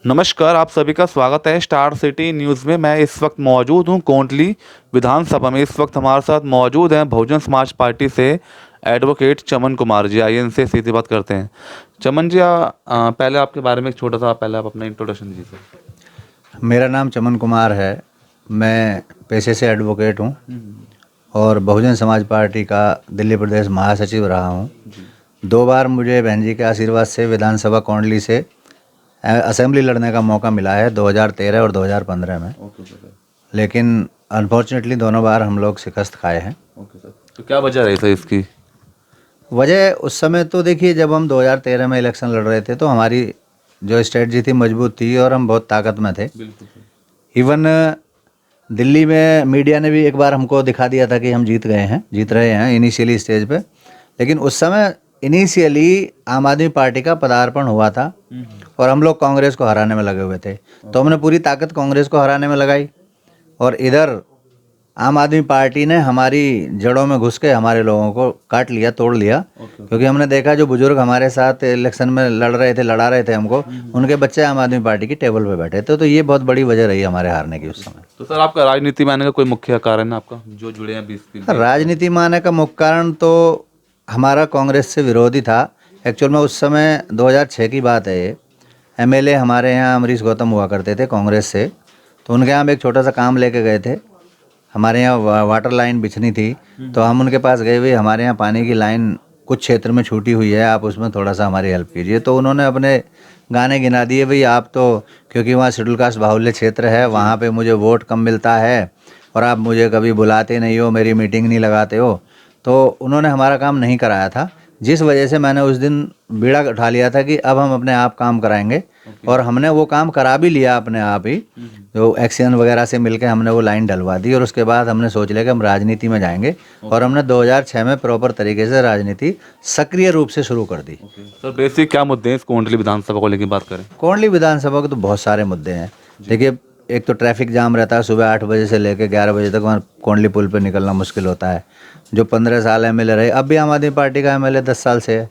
नमस्कार, आप सभी का स्वागत है स्टार सिटी न्यूज़ में। मैं इस वक्त मौजूद हूं कोंडली विधानसभा में। इस वक्त हमारे साथ मौजूद हैं बहुजन समाज पार्टी से एडवोकेट चमन कुमार जी। आइए इनसे सीधी बात करते हैं। चमन जी, पहले आपके बारे में एक छोटा सा पहले आप अपना इंट्रोडक्शन दीजिए सर। मेरा नाम चमन कुमार है। मैं पेशे से एडवोकेट हूँ और बहुजन समाज पार्टी का दिल्ली प्रदेश महासचिव रहा हूँ। 2 बार मुझे बहन जी के आशीर्वाद से विधानसभा कोंडली से असेंबली लड़ने का मौका मिला है 2013 और 2015 में। Okay sir. लेकिन अनफॉर्चुनेटली दोनों बार हम लोग शिकस्त खाए हैं। ओके सर, तो क्या वजह रही सर इसकी? वजह उस समय तो देखिए, जब हम 2013 में इलेक्शन लड़ रहे थे तो हमारी जो स्ट्रेटजी थी मजबूत थी और हम बहुत ताकत में थे। बिल्कुल सर। इवन दिल्ली में मीडिया ने भी एक बार हमको दिखा दिया था कि हम जीत रहे हैं इनिशियली स्टेज पे। लेकिन उस समय इनिशियली आम आदमी पार्टी का पदार्पण हुआ था और हम लोग कांग्रेस को हराने में लगे हुए थे। तो हमने पूरी ताकत कांग्रेस को हराने में लगाई और इधर आम आदमी पार्टी ने हमारी जड़ों में घुस के हमारे लोगों को काट लिया, तोड़ लिया। क्योंकि हमने देखा जो बुजुर्ग हमारे साथ इलेक्शन में लड़ा रहे थे हमको, उनके बच्चे आम आदमी पार्टी की टेबल पे बैठे थे। तो ये बहुत बड़ी वजह रही हमारे हारने की उस समय। तो सर, आपका राजनीति में आने का कोई मुख्य कारण है आपका जो जुड़े हैं 20 राजनीति में आने का मुख्य कारण तो हमारा कांग्रेस से विरोध ही था। एक्चुअल में उस समय 2006 की बात है। ये एमएलए हमारे यहाँ अमरीश गौतम हुआ करते थे कांग्रेस से। तो उनके यहाँ हम एक छोटा सा काम लेके गए थे। हमारे यहाँ वाटर लाइन बिछनी थी, तो हम उनके पास गए, भाई हमारे यहाँ पानी की लाइन कुछ क्षेत्र में छूटी हुई है, आप उसमें थोड़ा सा हमारी हेल्प कीजिए। तो उन्होंने अपने गाने गिना दिए, भाई आप तो, क्योंकि वहाँ शेड्यूल कास्ट बाहुल्य क्षेत्र है, वहाँ पे मुझे वोट कम मिलता है और आप मुझे कभी बुलाते नहीं हो, मेरी मीटिंग नहीं लगाते हो। तो उन्होंने हमारा काम नहीं कराया था, जिस वजह से मैंने उस दिन बीड़ा उठा लिया था कि अब हम अपने आप काम कराएंगे। और हमने वो काम करा भी लिया अपने आप ही। जो एक्सीजन वगैरह से मिलके हमने वो लाइन डलवा दी और उसके बाद हमने सोच लिया कि हम राजनीति में जाएंगे। और हमने 2006 में प्रॉपर तरीके से राजनीति सक्रिय रूप से शुरू कर दी। सर, बेसिक क्या मुद्दे हैं इस कोंडली विधानसभा को लेकर बात करें? कोंडली विधानसभा के तो बहुत सारे मुद्दे हैं। देखिए, एक तो ट्रैफिक जाम रहता है, सुबह 8 बजे से लेकर 11 बजे तक वहाँ कोंडली पुल पे निकलना मुश्किल होता है। जो 15 साल एमएलए रहे, अब भी आम आदमी पार्टी का एमएलए 10 साल से है,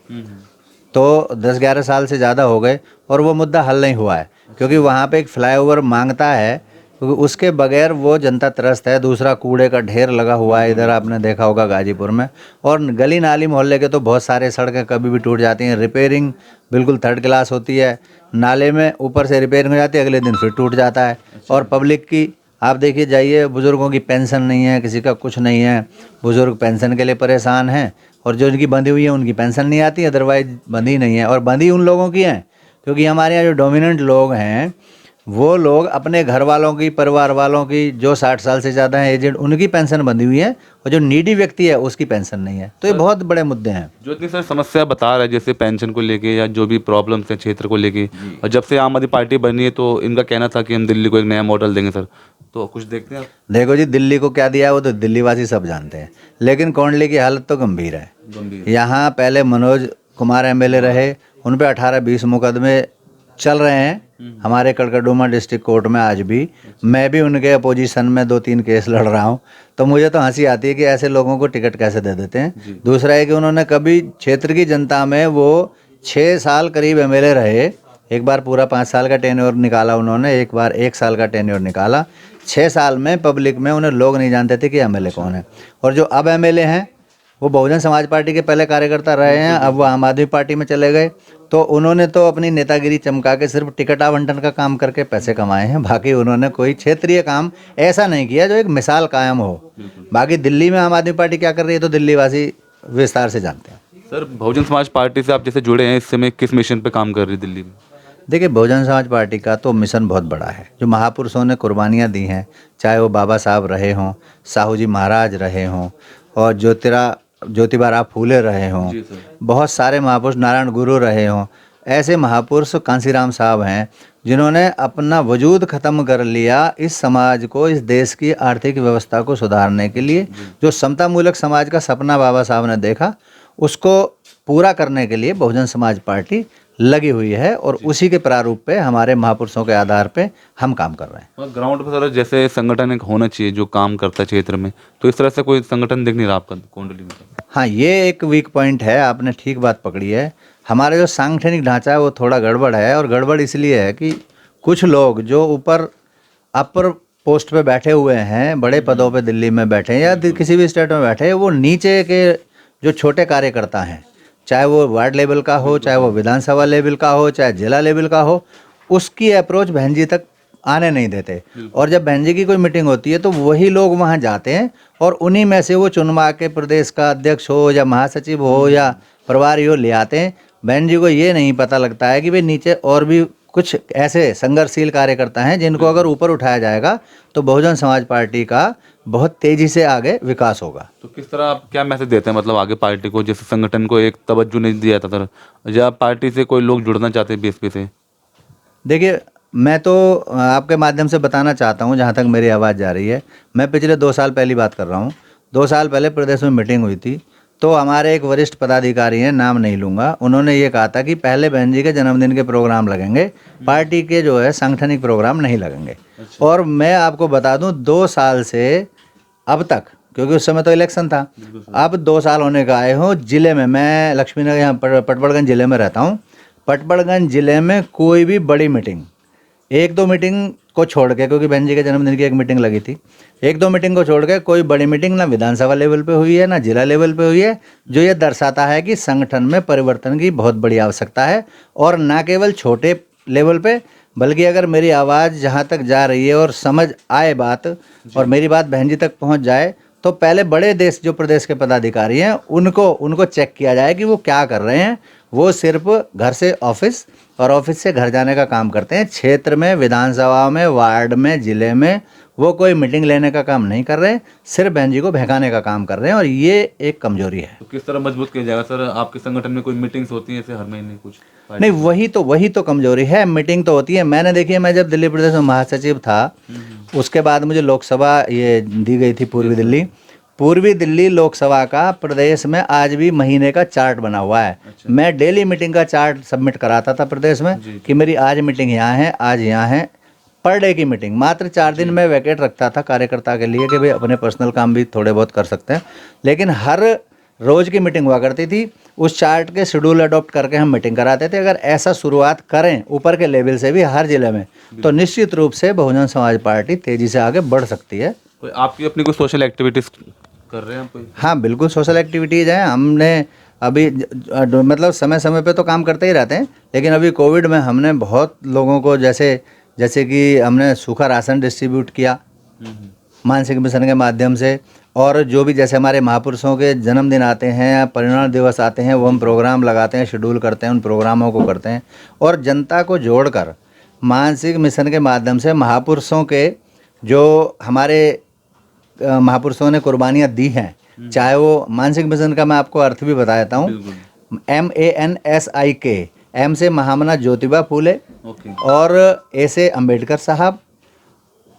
तो 10-11 साल से ज़्यादा हो गए और वो मुद्दा हल नहीं हुआ है। क्योंकि वहाँ पे एक फ्लाईओवर मांगता है, क्योंकि उसके बगैर वो जनता त्रस्त है। दूसरा, कूड़े का ढेर लगा हुआ है, इधर आपने देखा होगा गाजीपुर में। और गली नाली मोहल्ले के तो बहुत सारे सड़कें कभी भी टूट जाती हैं, रिपेयरिंग बिल्कुल थर्ड क्लास होती है। नाले में ऊपर से रिपेयरिंग हो जाती है, अगले दिन फिर टूट जाता है। और पब्लिक की आप देखिए जाइए, बुज़ुर्गों की पेंशन नहीं है, किसी का कुछ नहीं है, बुज़ुर्ग पेंशन के लिए परेशान हैं। और जो इनकी बंधी हुई है उनकी पेंशन नहीं आती, अदरवाइज बंधी नहीं है। और बंधी उन लोगों की है क्योंकि हमारे यहाँ जो डोमिनेंट लोग हैं, वो लोग अपने घर वालों की, परिवार वालों की, जो 60 साल से ज़्यादा हैं एजेड, उनकी पेंशन बंधी हुई है और जो नीडी व्यक्ति है उसकी पेंशन नहीं है। तो ये बहुत बड़े मुद्दे हैं। जो इतनी सारी समस्या बता रहा है, जैसे पेंशन को लेके या जो भी प्रॉब्लम्स हैं क्षेत्र को लेके, और जब से आम आदमी पार्टी बनी है तो इनका कहना था कि हम दिल्ली को एक नया मॉडल देंगे सर। तो कुछ देखते हैं आप? देखो जी, दिल्ली को क्या दिया है वो तो दिल्ली वासी सब जानते हैं। लेकिन कोंडली की हालत तो गंभीर है। यहाँ पहले मनोज कुमार एमएलए रहे, उन पे 18-20 मुकदमे चल रहे हैं हमारे कड़कड़डूमा डिस्ट्रिक्ट कोर्ट में आज भी। मैं भी उनके अपोजिशन में 2-3 केस लड़ रहा हूँ। तो मुझे तो हंसी आती है कि ऐसे लोगों को टिकट कैसे दे देते हैं। दूसरा है कि उन्होंने कभी क्षेत्र की जनता में, वो 6 साल करीब एमएलए रहे, एक बार पूरा 5 साल का टेन्योर निकाला उन्होंने, एक बार 1 साल का टेन्योर निकाला। 6 साल में पब्लिक में उन्हें लोग नहीं जानते थे कि एमएलए कौन है। और जो अब एमएलए हैं वो बहुजन समाज पार्टी के पहले कार्यकर्ता रहे हैं, अब वो आम आदमी पार्टी में चले गए। तो उन्होंने तो अपनी नेतागिरी चमका के सिर्फ टिकट आवंटन का काम करके पैसे कमाए हैं। बाकी उन्होंने कोई क्षेत्रीय काम ऐसा नहीं किया जो एक मिसाल कायम हो। बाकी दिल्ली में आम आदमी पार्टी क्या कर रही है तो दिल्ली वासी विस्तार से जानते हैं। सर, बहुजन समाज पार्टी से आप जैसे जुड़े हैं, इस समय किस मिशन पे काम कर रही है दिल्ली में? देखिए, बहुजन समाज पार्टी का तो मिशन बहुत बड़ा है। जो महापुरुषों ने कुर्बानियाँ दी हैं, चाहे वो बाबा साहब रहे हों, साहू जी महाराज रहे हों और ज्योतिबा राव फूले रहे हों, बहुत सारे महापुरुष, नारायण गुरु रहे हों, ऐसे महापुरुष कांसीराम साहब हैं जिन्होंने अपना वजूद ख़त्म कर लिया इस समाज को, इस देश की आर्थिक व्यवस्था को सुधारने के लिए। जो समतामूलक समाज का सपना बाबा साहब ने देखा, उसको पूरा करने के लिए बहुजन समाज पार्टी लगी हुई है और उसी के प्रारूप पे, हमारे महापुरुषों के आधार पे हम काम कर रहे हैं। ग्राउंड पर सर जैसे संगठन एक होना चाहिए जो काम करता है क्षेत्र में, तो इस तरह से कोई संगठन दिख नहीं रहा आपका कोंडली में? हाँ, ये एक वीक पॉइंट है, आपने ठीक बात पकड़ी है। हमारा जो सांगठनिक ढांचा है वो थोड़ा गड़बड़ है। और गड़बड़ इसलिए है कि कुछ लोग जो ऊपर अपर पोस्ट पे बैठे हुए हैं, बड़े पदों पे दिल्ली में बैठे हैं या किसी भी स्टेट में बैठे हैं, वो नीचे के जो छोटे कार्यकर्ता हैं, चाहे वो वार्ड लेवल का हो, चाहे वो विधानसभा लेवल का हो, चाहे जिला लेवल का हो, उसकी अप्रोच बहन जी तक आने नहीं देते। और जब बहन जी की कोई मीटिंग होती है तो वही लोग वहाँ जाते हैं और उन्हीं में से वो चुनवा के प्रदेश का अध्यक्ष हो या महासचिव हो या प्रभारी हो ले आते हैं। बहन जी को ये नहीं पता लगता है कि भाई नीचे और भी कुछ ऐसे संघर्षशील कार्यकर्ता हैं जिनको अगर ऊपर उठाया जाएगा तो बहुजन समाज पार्टी का बहुत तेजी से आगे विकास होगा। तो किस तरह आप क्या मैसेज देते हैं, मतलब आगे पार्टी को, जैसे संगठन को एक तवज्जो नहीं दिया जाता था, या पार्टी से कोई लोग जुड़ना चाहते हैं बीएसपी से? देखिए, मैं तो आपके माध्यम से बताना चाहता हूं, जहां तक मेरी आवाज़ जा रही है, मैं पिछले 2 साल पहली बात कर रहा हूं। 2 साल पहले प्रदेश में मीटिंग हुई थी, तो हमारे एक वरिष्ठ पदाधिकारी हैं, नाम नहीं लूँगा, उन्होंने ये कहा था कि पहले बहन जी के जन्मदिन के प्रोग्राम लगेंगे, पार्टी के जो है सांगठनिक प्रोग्राम नहीं लगेंगे। और मैं आपको बता दूं 2 साल से अब तक, क्योंकि उस समय तो इलेक्शन था, अब 2 साल होने का आए हो जिले में, मैं लक्ष्मीनगर यहाँ पटपड़गंज जिले में रहता हूँ, पटपड़गंज जिले में कोई भी बड़ी मीटिंग, 1-2 मीटिंग को छोड़ के, क्योंकि बहन जी के जन्मदिन की एक मीटिंग लगी थी, 1-2 मीटिंग को छोड़ के कोई बड़ी मीटिंग ना विधानसभा लेवल पे हुई है ना जिला लेवल पे हुई है, जो ये दर्शाता है कि संगठन में परिवर्तन की बहुत बड़ी आवश्यकता है। और ना केवल छोटे लेवल पे, बल्कि अगर मेरी आवाज़ जहाँ तक जा रही है और समझ आए बात और मेरी बात बहन जी तक पहुँच जाए, तो पहले बड़े देश जो प्रदेश के पदाधिकारी हैं उनको चेक किया जाए कि वो क्या कर रहे हैं। वो सिर्फ घर से ऑफिस और ऑफिस से घर जाने का काम करते हैं। क्षेत्र में, विधानसभा में, वार्ड में, जिले में वो कोई मीटिंग लेने का काम नहीं कर रहे हैं, सिर्फ बहन जी को बहकाने का काम कर रहे हैं, और ये एक कमजोरी है। तो किस तरह मजबूत किया जाएगा सर? आपके संगठन में कोई मीटिंग्स होती हैं ऐसे हर महीने कुछ? नहीं, वही तो कमजोरी है। मीटिंग तो होती है, मैंने देखिए, मैं जब दिल्ली प्रदेश में महासचिव था, उसके बाद मुझे लोकसभा ये दी गई थी पूर्वी दिल्ली लोकसभा का प्रदेश में आज भी महीने का चार्ट बना हुआ है। मैं डेली मीटिंग का चार्ट सबमिट कराता था प्रदेश में कि मेरी आज मीटिंग यहाँ है, आज यहाँ है। पर डे की मीटिंग, मात्र 4 दिन में वैकेट रखता था कार्यकर्ता के लिए कि भाई अपने पर्सनल काम भी थोड़े बहुत कर सकते हैं, लेकिन हर रोज़ की मीटिंग हुआ करती थी। उस चार्ट के शेड्यूल अडॉप्ट करके हम मीटिंग कराते थे। अगर ऐसा शुरुआत करें ऊपर के लेवल से भी हर जिले में, तो निश्चित रूप से बहुजन समाज पार्टी तेज़ी से आगे बढ़ सकती है। कोई आपकी अपनी कोई सोशल एक्टिविटीज़ कर रहे हैं आप कोई? हाँ, बिल्कुल सोशल एक्टिविटीज़ हैं। हमने अभी मतलब समय समय पे तो काम करते ही रहते हैं, लेकिन अभी कोविड में हमने बहुत लोगों को जैसे कि हमने सूखा राशन डिस्ट्रीब्यूट किया मानसिक मिशन के माध्यम से, और जो भी जैसे हमारे महापुरुषों के जन्मदिन आते हैं, परिनिर्वाण दिवस आते हैं, वो हम प्रोग्राम लगाते हैं, शेड्यूल करते हैं, उन प्रोग्रामों को करते हैं। और जनता को जोड़कर मानसिक मिशन के माध्यम से महापुरुषों के जो हमारे महापुरुषों ने कुर्बानियाँ दी हैं, चाहे वो मानसिक मिशन का मैं आपको अर्थ भी बता देता हूँ। MANSIK, M से महामना ज्योतिबा फूले, और A से अंबेडकर साहब,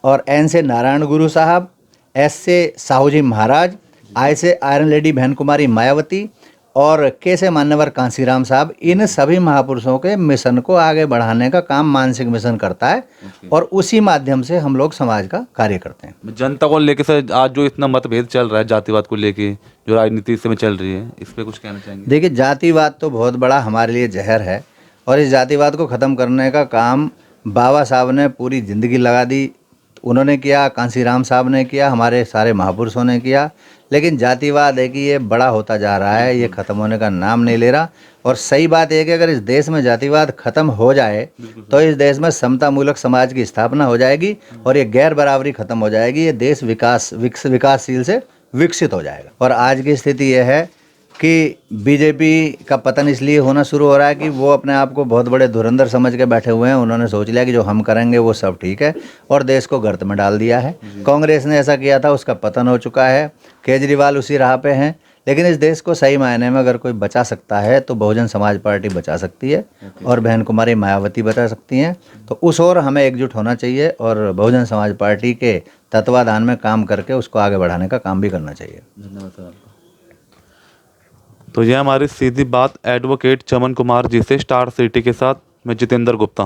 और N से नारायण गुरु साहब, S से साहू जी महाराज, I से आयरन लेडी बहन कुमारी मायावती, और K से मान्यवर कांसीराम साहब। इन सभी महापुरुषों के मिशन को आगे बढ़ाने का काम मानसिक मिशन करता है, और उसी माध्यम से हम लोग समाज का कार्य करते हैं। जनता को लेके सर आज जो इतना मतभेद चल रहा है जातिवाद को लेके, जो राजनीति इस समय चल रही है, इस पर कुछ कहना चाहेंगे? देखिए, जातिवाद तो बहुत बड़ा हमारे लिए जहर है, और इस जातिवाद को ख़त्म करने का काम बाबा साहब ने पूरी ज़िंदगी लगा दी, उन्होंने किया, कांसीराम साहब ने किया, हमारे सारे महापुरुषों ने किया। लेकिन जातिवाद है कि ये बड़ा होता जा रहा है, ये ख़त्म होने का नाम नहीं ले रहा। और सही बात है कि अगर इस देश में जातिवाद ख़त्म हो जाए तो इस देश में समतामूलक समाज की स्थापना हो जाएगी, और ये गैर बराबरी ख़त्म हो जाएगी, ये देश विकासशील से विकसित हो जाएगा। और आज की स्थिति यह है कि बीजेपी का पतन इसलिए होना शुरू हो रहा है कि वो अपने आप को बहुत बड़े धुरंधर समझ के बैठे हुए हैं। उन्होंने सोच लिया कि जो हम करेंगे वो सब ठीक है, और देश को गर्त में डाल दिया है। कांग्रेस ने ऐसा किया था, उसका पतन हो चुका है। केजरीवाल उसी राह पे हैं। लेकिन इस देश को सही मायने में अगर कोई बचा सकता है तो बहुजन समाज पार्टी बचा सकती है, और बहन कुमारी मायावती बचा सकती हैं। तो उस ओर हमें एकजुट होना चाहिए, और बहुजन समाज पार्टी के तत्वाधान में काम करके उसको आगे बढ़ाने का काम भी करना चाहिए। धन्यवाद सर आपका। तो यह हमारी सीधी बात एडवोकेट चमन कुमार जी से, स्टार सिटी के साथ मैं जितेंद्र गुप्ता।